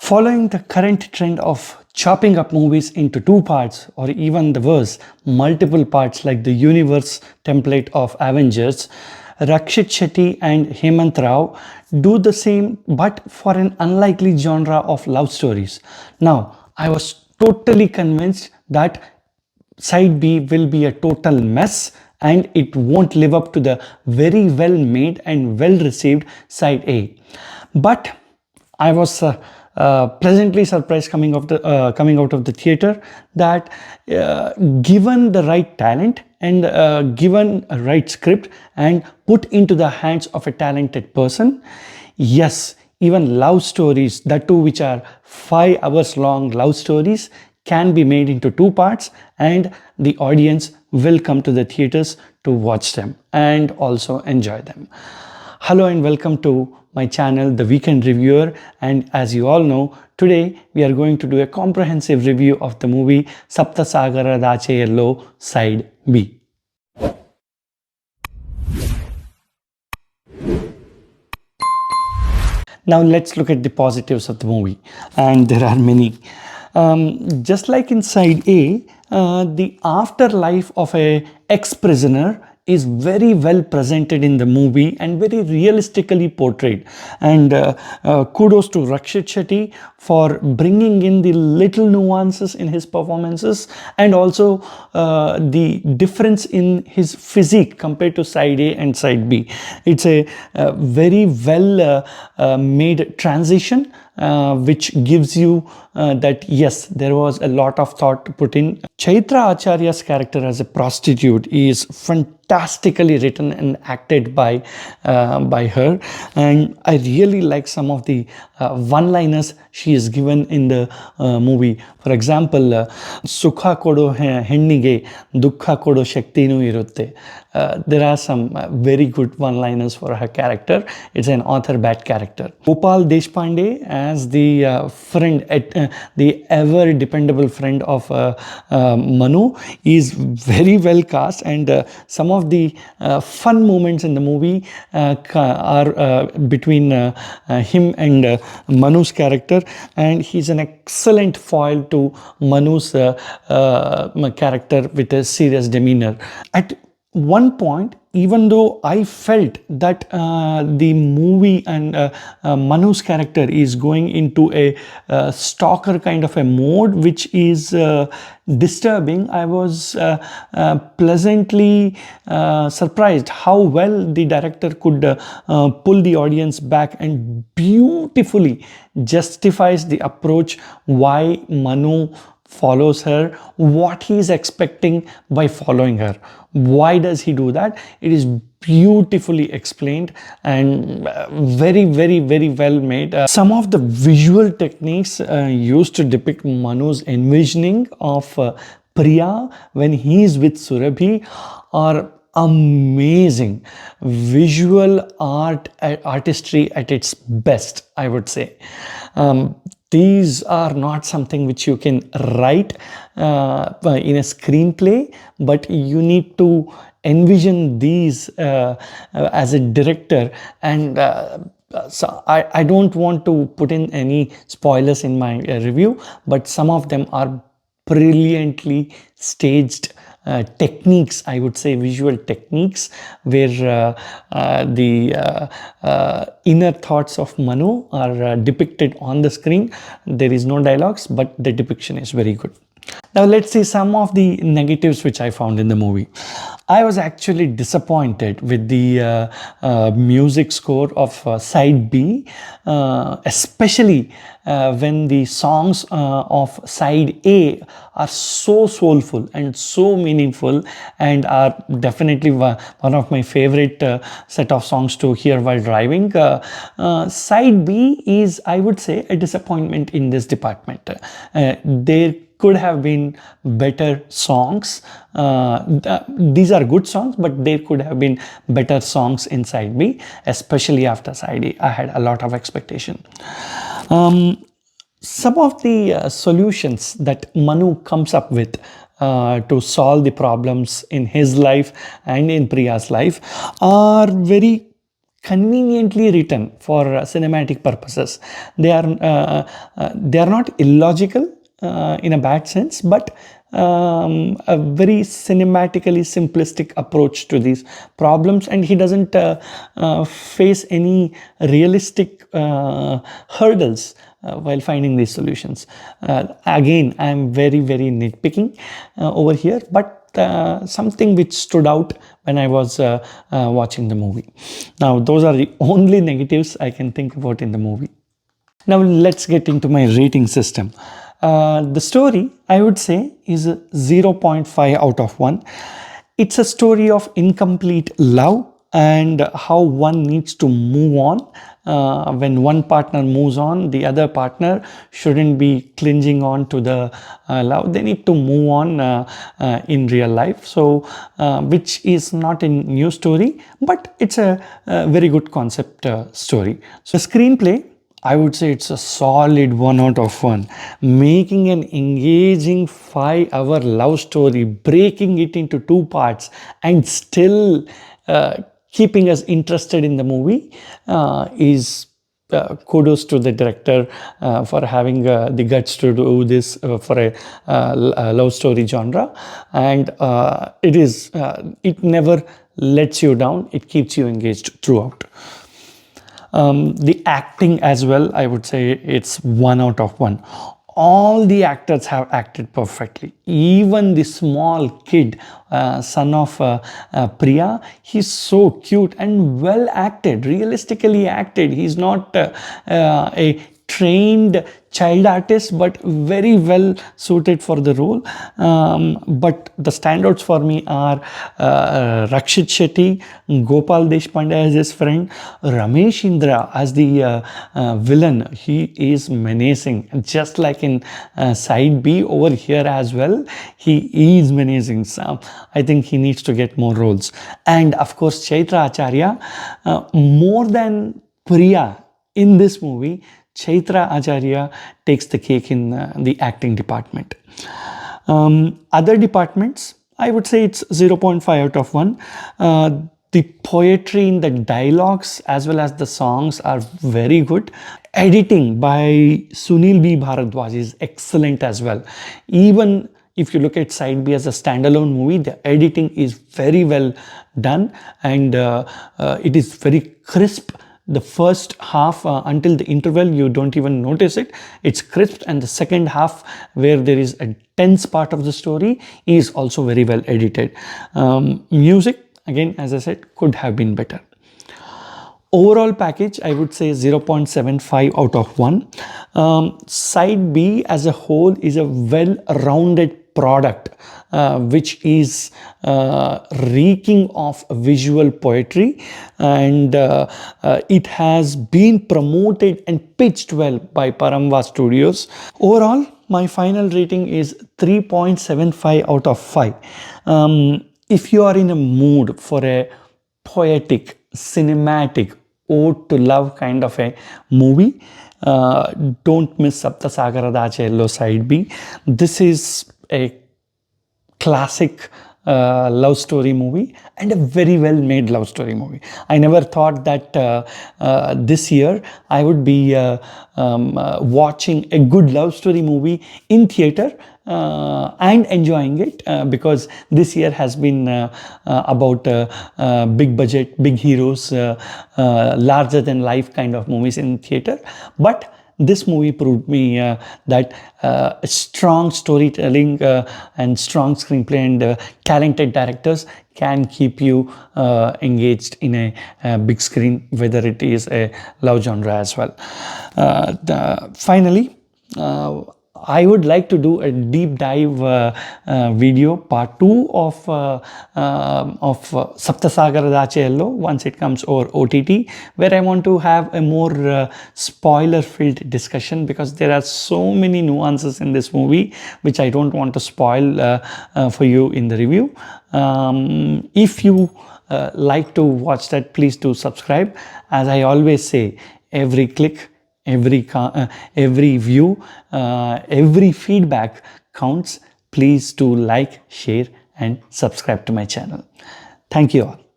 Following the current trend of chopping up movies into two parts or even the worse, multiple parts like the universe template of Avengers, Rakshit Shetty and Hemanth Rao do the same but for an unlikely genre of love stories. Now, I was totally convinced that side B will be a total mess and it won't live up to the very well made and well received side A. But I was pleasantly surprised coming out of the theater that given the right talent and given a right script and put into the hands of a talented person, yes, even love stories, that too which are 5 hours long love stories, can be made into two parts and the audience will come to the theaters to watch them and also enjoy them. Hello and welcome to my channel, The Weekend Reviewer, and as you all know, today we are going to do a comprehensive review of the movie Sapta Sagaradaache Ello Side B. Now let's look at the positives of the movie, and there are many. Just like in side A, the afterlife of a ex-prisoner is very well presented in the movie and very realistically portrayed. And kudos to Rakshit Shetty for bringing in the little nuances in his performances and also the difference in his physique compared to side A and side B. It's a very well made transition which gives you that yes, there was a lot of thought put in. Chaitra Acharya's character as a prostitute is fantastically written and acted by her, and I really like some of the one-liners she is given in the movie. For example, Sukha kodo hennige dukha kodo shaktinu irutte. There are some very good one-liners for her character. It's an author-backed character. Gopal Deshpande as the friend, the ever dependable friend of Manu, is very well cast, and some of the fun moments in the movie are between him and Manu's character, and he's an excellent foil to Manu's character with a serious demeanor. At one point, even though I felt that the movie and Manu's character is going into a stalker kind of a mode, which is disturbing, I was pleasantly surprised how well the director could pull the audience back and beautifully justifies the approach why Manu follows her, what he is expecting by following her. Why does he do that? It is beautifully explained and very well made. Some of the visual techniques used to depict Manu's envisioning of Priya when he is with Surabhi are amazing. Visual artistry at its best, I would say. These are not something which you can write in a screenplay, but you need to envision these as a director. And so I don't want to put in any spoilers in my review, but some of them are brilliantly staged techniques, I would say visual techniques, where the inner thoughts of Manu are depicted on the screen. There is no dialogues, but the depiction is very good. Now let's see some of the negatives which I found in the movie. I was actually disappointed with the music score of side B, especially when the songs of side A are so soulful and so meaningful and are definitely one of my favorite set of songs to hear while driving. Side B is, I would say, a disappointment in this department. There could have been better songs. These are good songs, but there could have been better songs in side B, especially after side A. I had a lot of expectation. Some of the solutions that Manu comes up with to solve the problems in his life and in Priya's life are very conveniently written for cinematic purposes. They are not illogical in a bad sense, but a very cinematically simplistic approach to these problems, and he doesn't face any realistic hurdles while finding these solutions. Again, I am very, very nitpicking over here, but something which stood out when I was watching the movie. Now, those are the only negatives I can think about in the movie. Now, let's get into my rating system. The story, I would say, is a 0.5 out of 1. It's a story of incomplete love and how one needs to move on. When one partner moves on, the other partner shouldn't be clinging on to the love. They need to move on in real life. So, which is not a new story, but it's a very good concept story. So, screenplay, I would say it's a solid 1 out of 1. Making an engaging 5-hour love story, breaking it into 2 parts, and still keeping us interested in the movie is kudos to the director for having the guts to do this for a love story genre. And it never lets you down. It keeps you engaged throughout. The acting as well, I would say it's 1 out of 1. All the actors have acted perfectly. Even the small kid, son of Priya, he's so cute and well acted, realistically acted. He's not a trained child artist, but very well suited for the role. But the standouts for me are Rakshit Shetty, Gopal Deshpande as his friend, Ramesh Indra as the villain. He is menacing, just like in side B over here as well. He is menacing. So I think he needs to get more roles. And of course, Chaitra Acharya, more than Priya in this movie, Chaitra Acharya takes the cake in the acting department. Other departments, I would say it's 0.5 out of 1. The poetry in the dialogues as well as the songs are very good. Editing by Sunil B. Bharadwaj is excellent as well. Even if you look at Side B as a standalone movie, the editing is very well done, and it is very crisp. The first half until the interval, you don't even notice it. It's crisp, and the second half, where there is a tense part of the story, is also very well edited. Music, again, as I said, could have been better. Overall package, I would say 0.75 out of 1. Side B as a whole is a well-rounded product, which is reeking of visual poetry, and it has been promoted and pitched well by Paramva Studios. Overall, my final rating is 3.75 out of 5. If you are in a mood for a poetic, cinematic, ode to love kind of a movie, don't miss Sapta Sagaradaache Ello Side B. This is a classic love story movie, and a very well made love story movie. I never thought that this year I would be watching a good love story movie in theater and enjoying it, because this year has been about big budget, big heroes, larger than life kind of movies in theater. But this movie proved me that strong storytelling and strong screenplay and talented directors can keep you engaged in a big screen, whether it is a love genre as well. Finally, I would like to do a deep dive video, part 2 of Sapta Sagaradaache Ello once it comes over OTT, where I want to have a more spoiler-filled discussion, because there are so many nuances in this movie which I don't want to spoil for you in the review. If you like to watch that, please do subscribe. As I always say, every click, every view, every feedback counts. Please do like, share and subscribe to my channel. Thank you all.